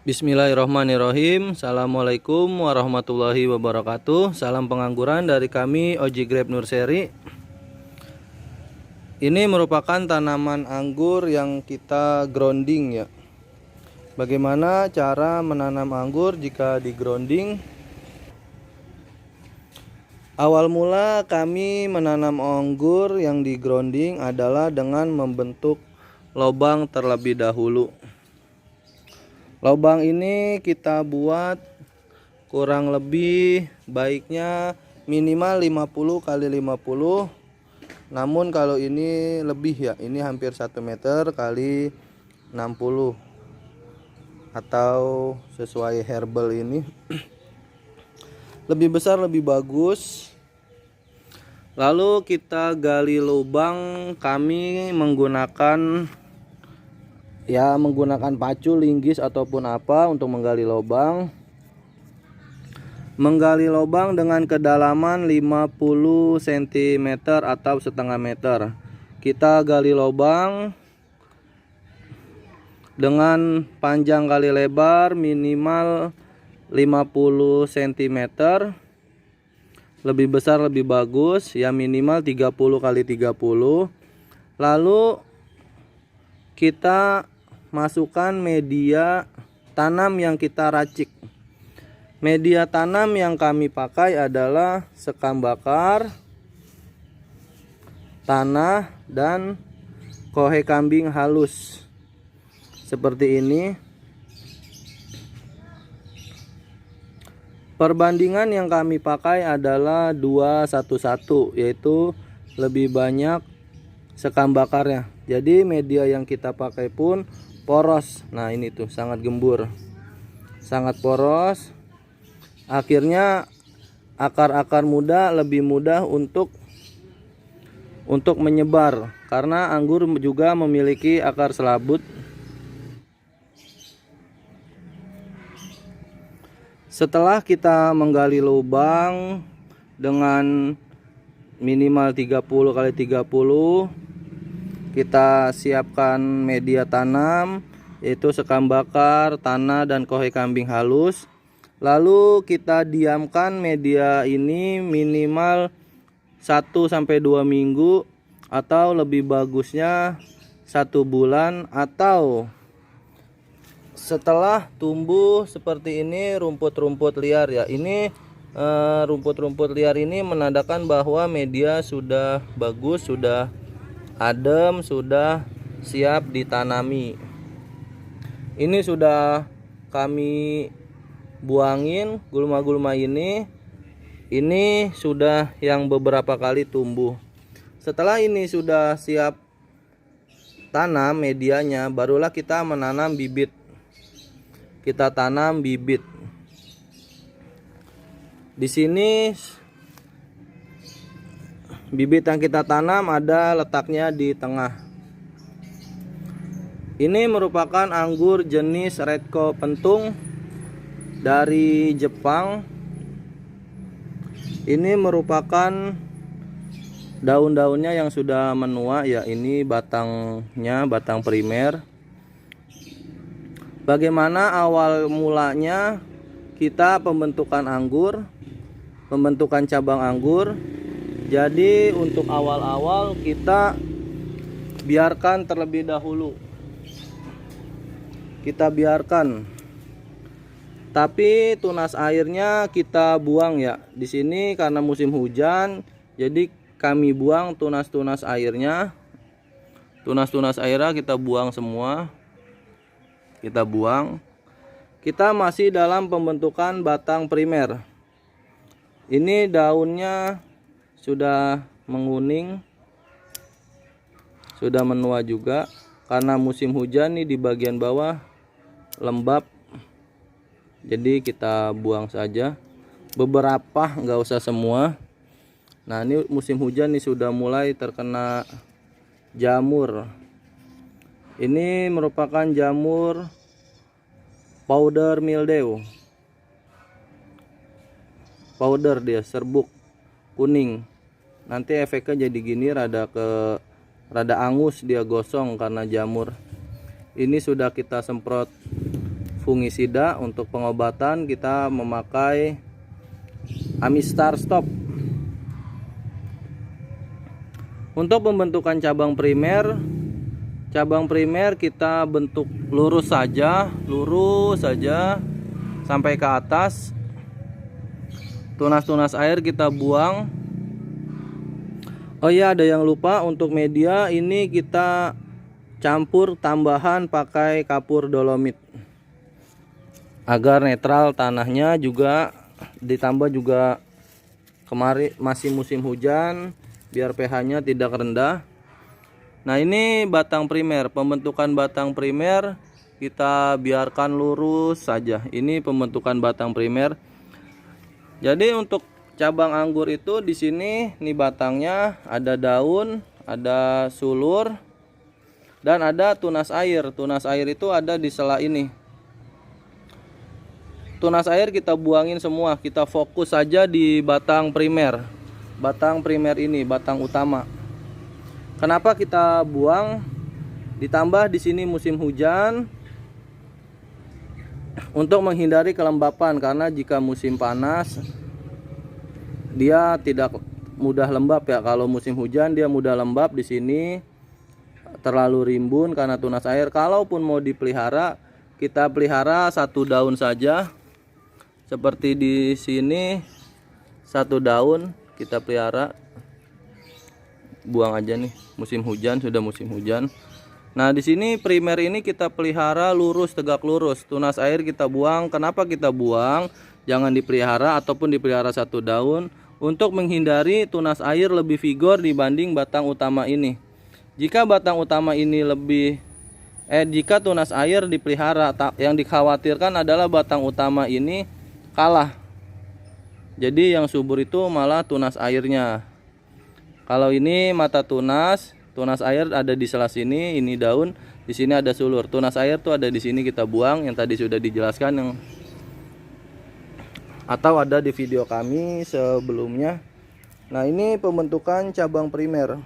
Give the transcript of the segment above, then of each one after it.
Bismillahirrahmanirrahim. Assalamualaikum warahmatullahi wabarakatuh. Salam pengangguran dari kami Oji Grape Nurseri. Ini merupakan tanaman anggur yang kita grounding ya. Bagaimana cara menanam anggur jika di grounding? Awal mula kami menanam anggur yang di grounding adalah dengan membentuk lubang terlebih dahulu. Lubang ini kita buat kurang lebih baiknya minimal 50 kali 50. Namun kalau ini lebih ya, ini hampir 1 meter kali 60 atau sesuai herbal ini. Lebih besar lebih bagus. Lalu kita gali lubang, kami menggunakan pacu, linggis ataupun apa untuk menggali lubang. Menggali lubang dengan kedalaman 50 cm atau setengah meter. Kita gali lubang dengan panjang kali lebar minimal 50 cm. Lebih besar lebih bagus, ya minimal 30 kali 30. Lalu kita masukkan media tanam yang kita racik. Media tanam yang kami pakai adalah sekam bakar, tanah, dan kohe kambing halus. Seperti ini. Perbandingan yang kami pakai adalah 2:1, yaitu lebih banyak sekam bakarnya. Jadi media yang kita pakai pun poros. Nah ini tuh sangat gembur, sangat poros. Akhirnya akar-akar muda lebih mudah untuk menyebar, karena anggur juga memiliki akar selabut. Setelah kita menggali lubang dengan minimal 30 kali 30, kita siapkan media tanam, yaitu sekam bakar, tanah, dan kohe kambing halus. Lalu kita diamkan media ini minimal 1-2 minggu, atau lebih bagusnya 1 bulan. Atau setelah tumbuh seperti ini rumput-rumput liar ya, ini rumput-rumput liar ini menandakan bahwa media sudah bagus, sudah adem, sudah siap ditanami. Ini sudah kami buangin gulma-gulma ini sudah yang beberapa kali tumbuh. Setelah ini sudah siap tanam medianya, barulah kita menanam bibit. Kita tanam bibit. Di sini bibit yang kita tanam ada letaknya di tengah. Ini merupakan anggur jenis Redco Pentung dari Jepang. Ini merupakan daun-daunnya yang sudah menua ya. Ini batangnya, batang primer. Bagaimana awal mulanya kita pembentukan anggur, pembentukan cabang anggur. Jadi untuk awal-awal kita biarkan terlebih dahulu. Kita biarkan. Tapi tunas airnya kita buang ya. Di sini karena musim hujan, jadi kami buang tunas-tunas airnya. Tunas-tunas airnya kita buang semua. Kita buang. Kita masih dalam pembentukan batang primer. Ini daunnya sudah menguning, sudah menua juga. Karena musim hujan nih, di bagian bawah lembab, jadi kita buang saja beberapa, nggak usah semua. Nah ini musim hujan nih, sudah mulai terkena jamur. Ini merupakan jamur powder mildew. Powder dia, serbuk kuning. Nanti efeknya jadi gini, rada angus, dia gosong karena jamur. Ini sudah kita semprot fungisida. Untuk pengobatan kita memakai Amistar Stop. Untuk pembentukan cabang primer kita bentuk lurus saja sampai ke atas. Tunas-tunas air kita buang. Oh iya, ada yang lupa, untuk media ini kita campur tambahan pakai kapur dolomit agar netral tanahnya, juga ditambah juga kemarin masih musim hujan biar pH-nya tidak rendah. Nah, ini batang primer. Pembentukan batang primer kita biarkan lurus saja. Ini pembentukan batang primer. Jadi untuk cabang anggur itu di sini nih batangnya ada daun, ada sulur, dan ada tunas air. Tunas air itu ada di sela ini. Tunas air kita buangin semua. Kita fokus saja di batang primer. Batang primer ini, batang utama. Kenapa kita buang? Ditambah di sini musim hujan untuk menghindari kelembapan, karena jika musim panas dia tidak mudah lembab ya. Kalau musim hujan dia mudah lembab. Di sini terlalu rimbun karena tunas air. Kalaupun mau dipelihara, kita pelihara satu daun saja. Seperti di sini satu daun kita pelihara, buang aja nih. Musim hujan, sudah musim hujan. Nah, di sini primer ini kita pelihara lurus, tegak lurus. Tunas air kita buang. Kenapa kita buang? Jangan dipelihara ataupun dipelihara satu daun, untuk menghindari tunas air lebih vigor dibanding batang utama ini. Jika batang utama ini jika tunas air dipelihara, yang dikhawatirkan adalah batang utama ini kalah. Jadi yang subur itu malah tunas airnya. Kalau ini mata tunas air ada di sela sini, ini daun, di sini ada sulur. Tunas air tuh ada di sini, kita buang, yang tadi sudah dijelaskan atau ada di video kami sebelumnya. Nah, ini pembentukan cabang primer.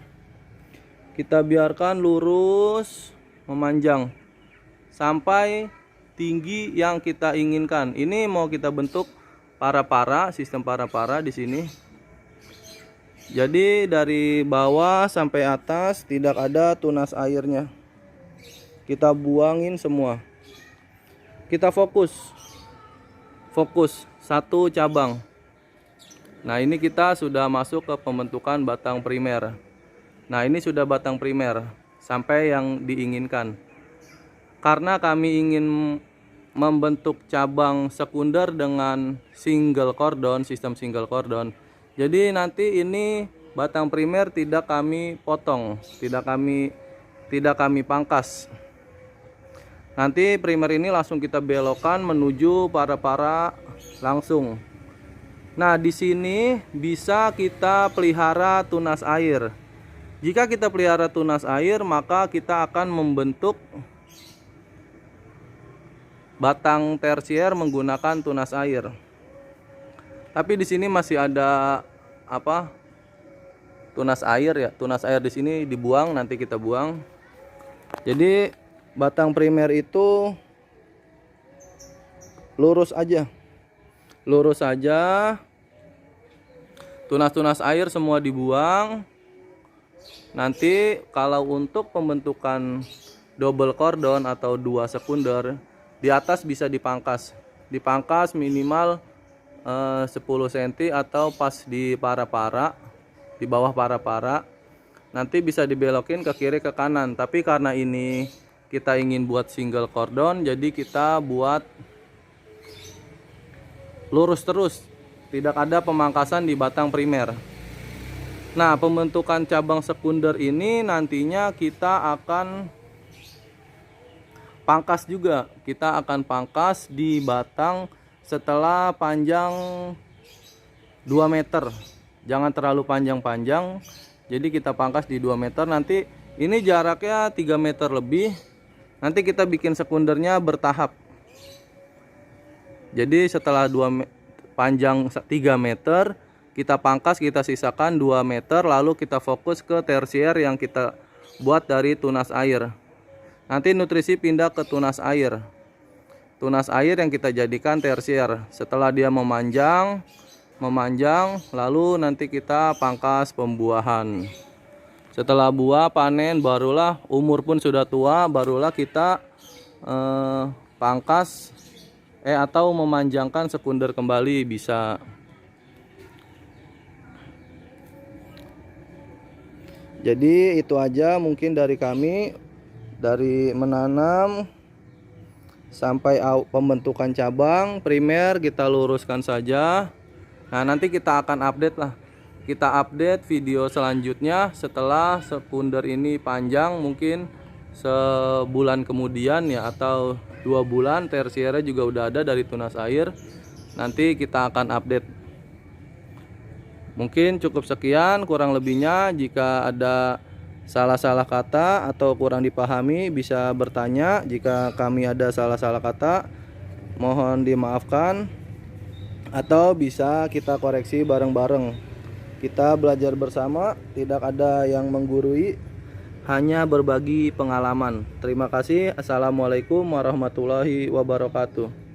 Kita biarkan lurus memanjang sampai tinggi yang kita inginkan. Ini mau kita bentuk para-para, sistem para-para di sini. Jadi dari bawah sampai atas tidak ada tunas airnya. Kita buangin semua. Kita fokus satu cabang. Nah, ini kita sudah masuk ke pembentukan batang primer. Nah, ini sudah batang primer sampai yang diinginkan. Karena kami ingin membentuk cabang sekunder dengan single cordon, sistem single cordon. Jadi nanti ini batang primer tidak kami potong, tidak kami pangkas. Nanti primer ini langsung kita belokkan menuju para-para langsung. Nah, di sini bisa kita pelihara tunas air. Jika kita pelihara tunas air, maka kita akan membentuk batang tersier menggunakan tunas air. Tapi di sini masih ada tunas air ya. Tunas air di sini dibuang, nanti kita buang. Jadi batang primer itu lurus aja. Tunas-tunas air semua dibuang. Nanti kalau untuk pembentukan double cordon atau dua sekunder, di atas bisa dipangkas minimal 10 cm atau pas di para-para, di bawah para-para. Nanti bisa dibelokin ke kiri ke kanan. Tapi karena ini kita ingin buat single cordon, jadi kita buat lurus terus, tidak ada pemangkasan di batang primer. Nah, pembentukan cabang sekunder ini nantinya kita akan pangkas juga. Kita akan pangkas di batang setelah panjang 2 meter. Jangan terlalu panjang-panjang. Jadi kita pangkas di 2 meter. Nanti ini jaraknya 3 meter lebih. Nanti kita bikin sekundernya bertahap. Jadi setelah panjang 3 meter, kita pangkas, kita sisakan 2 meter. Lalu kita fokus ke tersier yang kita buat dari tunas air. Nanti nutrisi pindah ke tunas air. tunas air yang kita jadikan tersier. Setelah dia memanjang, lalu nanti kita pangkas pembuahan. Setelah buah panen, barulah umur pun sudah tua, barulah kita pangkas atau memanjangkan sekunder kembali bisa. Jadi itu aja mungkin dari kami, dari menanam sampai pembentukan cabang primer kita luruskan saja. Nah, nanti kita akan update lah. Kita update video selanjutnya setelah sekunder ini panjang, mungkin sebulan kemudian ya, atau 2 bulan tersiernya juga udah ada dari tunas air. Nanti kita akan update. Mungkin cukup sekian, kurang lebihnya jika ada salah-salah kata atau kurang dipahami bisa bertanya. Jika kami ada salah-salah kata, mohon dimaafkan, atau bisa kita koreksi bareng-bareng. Kita belajar bersama, tidak ada yang menggurui, hanya berbagi pengalaman. Terima kasih. Assalamualaikum warahmatullahi wabarakatuh.